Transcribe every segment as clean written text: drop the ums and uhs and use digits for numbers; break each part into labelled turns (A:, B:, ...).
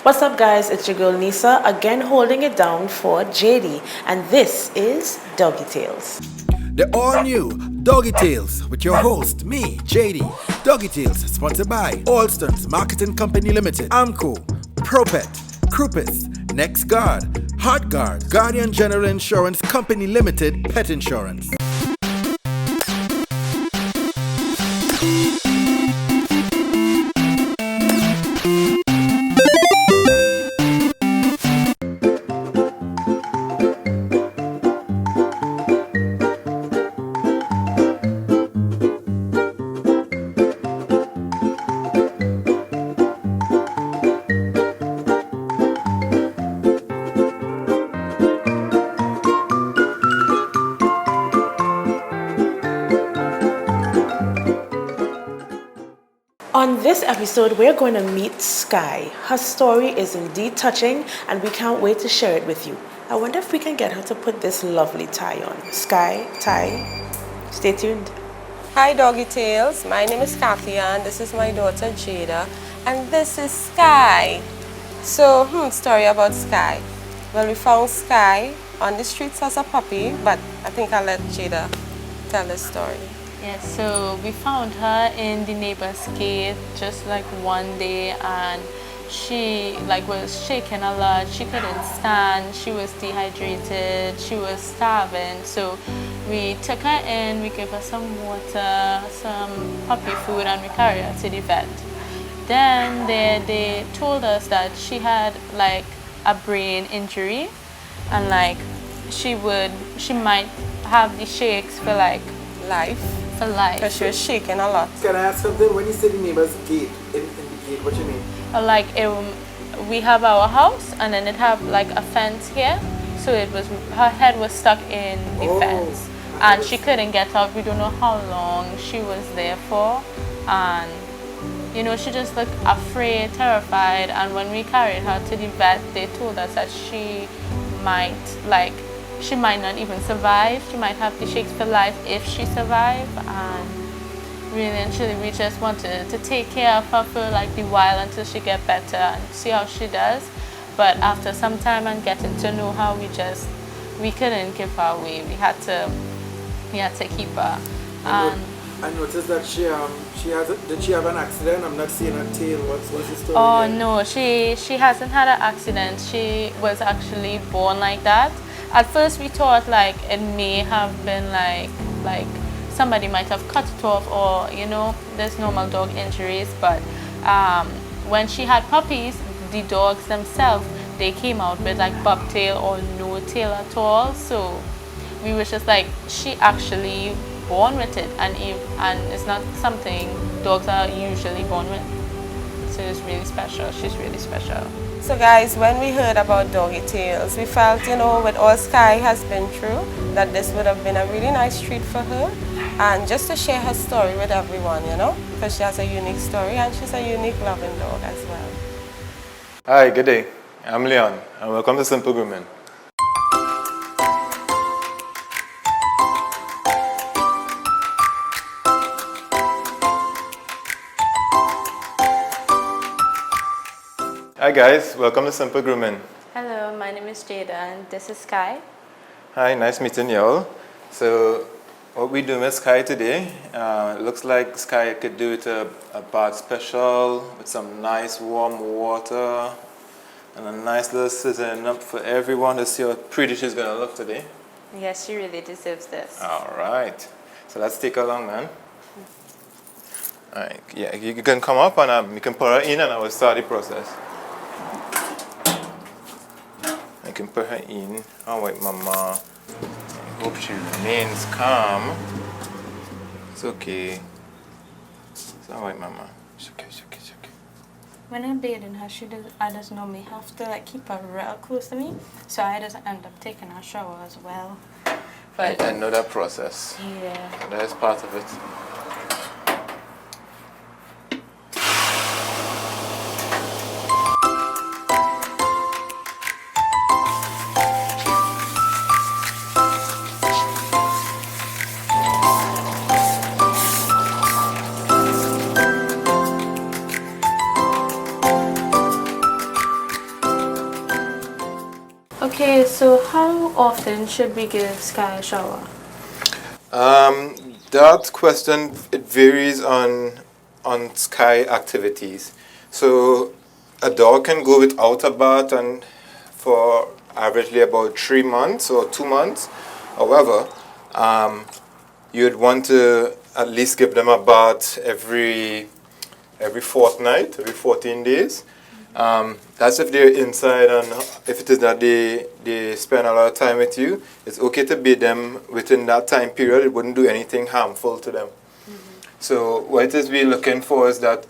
A: What's up, guys? It's your girl Nisa, again holding it down for JD, and this is Doggie Tales.
B: The all new Doggie Tales with your host, me, JD. Doggie Tales, sponsored by Alston's Marketing Company Limited, Amco, ProPet, Crupis, NextGuard, HeartGuard, Guardian General Insurance Company Limited, Pet Insurance.
A: On this episode, we're going to meet Sky. Her story is indeed touching, and we can't wait to share it with you. I wonder if we can get her to put this lovely tie on. Sky, tie, stay tuned.
C: Hi Doggie Tales, my name is Kathy and this is my daughter Jada and this is Sky. So, story about Sky. Well, we found Sky on the streets as a puppy, but I think I'll let Jada tell the story.
D: Yes, so we found her in the neighbor's gate just like one day, and she was shaking a lot. She couldn't stand, she was dehydrated, she was starving. So we took her in, we gave her some water, some puppy food, and we carried her to the vet. Then they told us that she had like a brain injury, and like she might have the shakes for like
C: Life.
D: for life.
C: Because she was shaking a lot.
B: Can I ask something? When you say the neighbor's gate, in the gate, what you mean?
D: Like we have our house, and then it have like a fence here, so her head was stuck in the fence, and she couldn't get out. We don't know how long she was there for, and she just looked afraid, terrified. And when we carried her to the vet, they told us that she might not even survive. She might have the shakes for life if she survived. And really and truly, we just wanted to take care of her for like the while until she get better and see how she does. But after some time and getting to know her, we couldn't give her away. We had to keep her.
B: I noticed that did she have an accident? I'm not seeing her tail. What's the story?
D: Oh
B: again?
D: no, she hasn't had an accident. She was actually born like that. At first we thought like it may have been like somebody might have cut it off, or there's normal dog injuries. But when she had puppies, the dogs themselves, they came out with like bobtail or no tail at all. So we were just like, she actually born with it, and it's not something dogs are usually born with. So it's really special. She's really special.
C: So guys, when we heard about Doggie Tales, we felt, with all Sky has been through, that this would have been a really nice treat for her. And just to share her story with everyone, because she has a unique story and she's a unique loving dog as well.
E: Hi, good day. I'm Leon and welcome to Simple Grooming. Hi guys, welcome to Simple Grooming.
D: Hello, my name is Jada and this is Sky.
E: Hi, nice meeting y'all. So what we do with Sky today, looks like Sky could do it a bath special with some nice warm water and a nice little sizzling up for everyone to see how pretty she's gonna look today.
D: Yes, she really deserves this.
E: Alright, so let's take her along, man. Alright, yeah, you can come up and you can put her in and I will start the process. I can put her in. Alright, Mama. I hope she remains calm. It's okay. It's alright, Mama. It's okay, it's okay, it's okay.
D: When I'm bathing her, I just normally have to like keep her real close to me, so I just end up taking her shower as well. But
E: I know that process.
D: yeah.
E: That is part of it.
D: Okay, so how often should we give Sky a shower?
E: That question, it varies on Sky activities. So a dog can go without a bath and for averagely about 3 months or 2 months. However, you'd want to at least give them a bath every fortnight, every 14 days. That's if they're inside, and if it is that they spend a lot of time with you, it's okay to bathe them within that time period. It wouldn't do anything harmful to them. So what it is we're looking for is that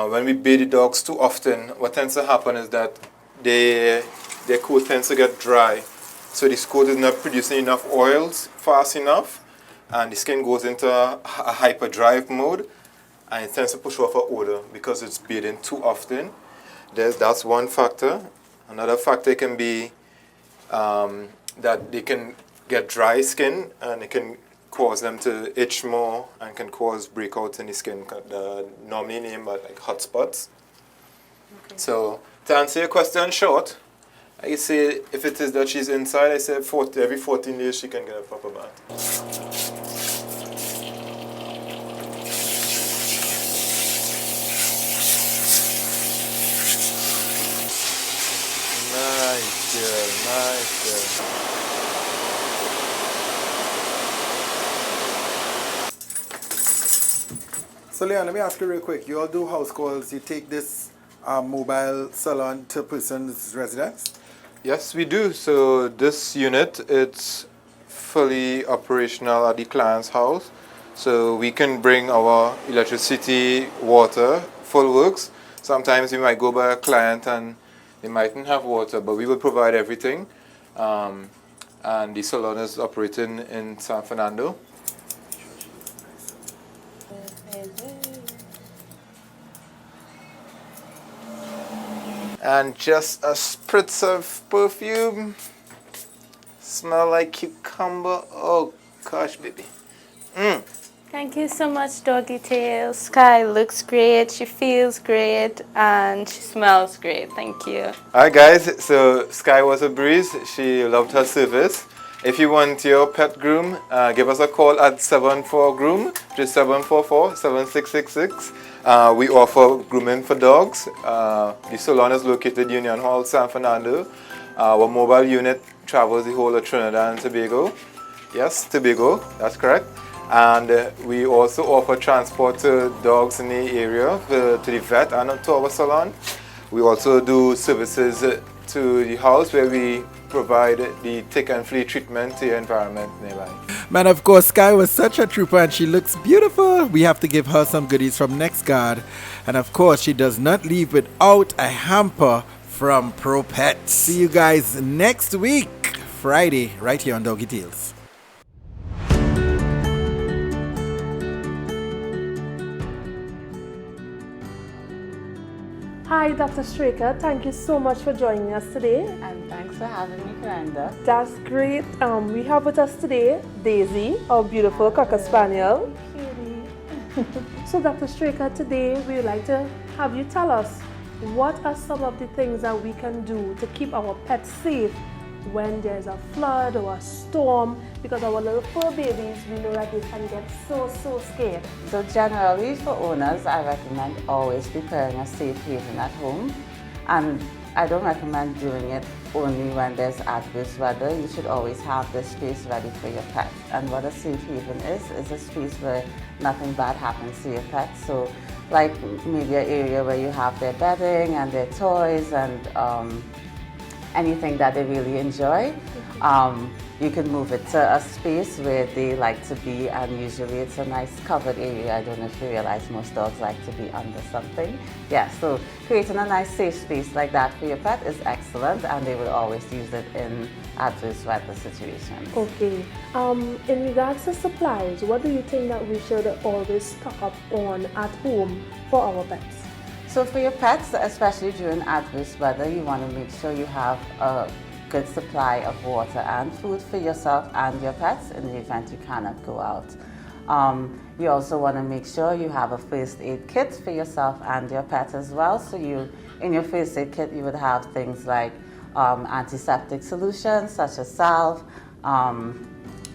E: when we bathe the dogs too often, what tends to happen is that their coat tends to get dry. So this coat is not producing enough oils fast enough, and the skin goes into a hyperdrive mode, and it tends to push off an odor because it's bathing too often. That's one factor. Another factor can be that they can get dry skin, and it can cause them to itch more and can cause breakouts in the skin, normally named like hot spots. Okay. So to answer your question short, I say if it is that she's inside, I say every 14 days she can get a proper bath. Nice girl, nice girl.
B: So Leon, let me ask you real quick. You all do house calls. You take this mobile salon to person's residence?
E: Yes, we do. So this unit, it's fully operational at the client's house. So we can bring our electricity, water, full works. Sometimes we might go by a client and they mightn't have water, but we will provide everything. And the salon is operating in San Fernando. And just a spritz of perfume. Smell like cucumber. Oh gosh, baby.
D: Thank you so much, Doggie Tales. Sky looks great, she feels great, and she smells great. Thank you.
E: Alright guys, so Sky was a breeze. She loved her service. If you want your pet groom, give us a call at 74-GROOM, which is 744-7666. We offer grooming for dogs. The salon is located Union Hall, San Fernando. Our mobile unit travels the whole of Trinidad and Tobago. Yes, Tobago, that's correct. And we also offer transport to dogs in the area to the vet and to our salon. We also do services to the house where we provide the tick and flea treatment to your environment nearby.
B: Man, of course, Sky was such a trooper and she looks beautiful. We have to give her some goodies from Next Guard. And of course, she does not leave without a hamper from Pro Pets. See you guys next week, Friday, right here on Doggie Tales.
A: Hi, Dr. Straker. Thank you so much for joining us today.
F: And thanks for having me, Glenda.
A: That's great. We have with us today Daisy, our beautiful Cocker Spaniel. So, Dr. Straker, today we would like to have you tell us what are some of the things that we can do to keep our pets safe when there's a flood or a storm, because our little fur babies, we know that they can get so scared.
F: So generally for owners, I recommend always preparing a safe haven at home. And I don't recommend doing it only when there's adverse weather. You should always have this space ready for your pet. And what a safe haven is a space where nothing bad happens to your pet. So like maybe an area where you have their bedding and their toys and anything that they really enjoy. You can move it to a space where they like to be, and usually it's a nice covered area. I don't know if you realize most dogs like to be under something. Yeah, so creating a nice safe space like that for your pet is excellent, and they will always use it in adverse weather situations.
A: Okay. In regards to supplies, what do you think that we should always stock up on at home for our pets?
F: So for your pets, especially during adverse weather, you want to make sure you have a good supply of water and food for yourself and your pets in the event you cannot go out. You also want to make sure you have a first aid kit for yourself and your pet as well. So in your first aid kit, you would have things like antiseptic solutions such as salve,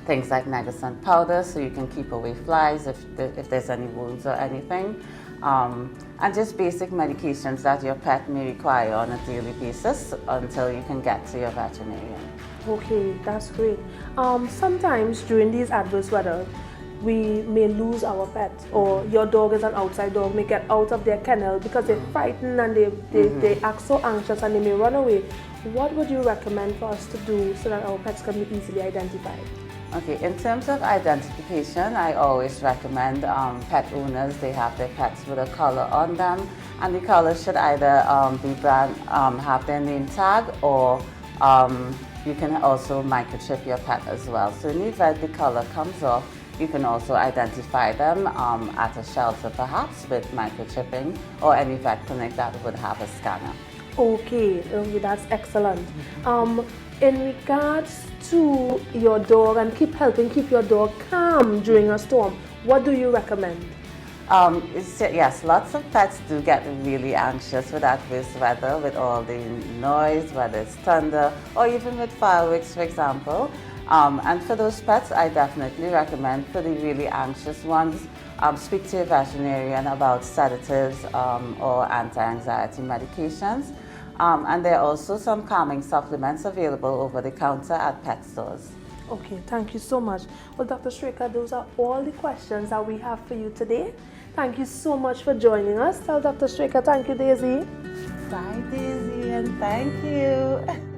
F: things like Negacent powder so you can keep away flies if there's any wounds or anything. And just basic medications that your pet may require on a daily basis until you can get to your veterinarian.
G: Okay, that's great. Sometimes during these adverse weather, we may lose our pet, or your dog is an outside dog, may get out of their kennel because they're frightened and they act so anxious and they may run away. What would you recommend for us to do so that our pets can be easily identified?
F: Okay, in terms of identification, I always recommend pet owners, they have their pets with a collar on them, and the collar should either have their name tag, or you can also microchip your pet as well. So in the event the collar comes off, you can also identify them at a shelter perhaps with microchipping, or any vet clinic that would have a scanner.
G: Okay, that's excellent. In regards to your dog and helping keep your dog calm during a storm, what do you recommend?
F: Yes, lots of pets do get really anxious with adverse weather, with all the noise, whether it's thunder or even with fireworks, for example. And for those pets, I definitely recommend, for the really anxious ones, speak to your veterinarian about sedatives or anti-anxiety medications. And there are also some calming supplements available over the counter at pet stores.
G: Okay, thank you so much. Well, Dr. Straker, those are all the questions that we have for you today. Thank you so much for joining us. Tell Dr. Straker thank you, Daisy.
F: Bye, Daisy, and thank you.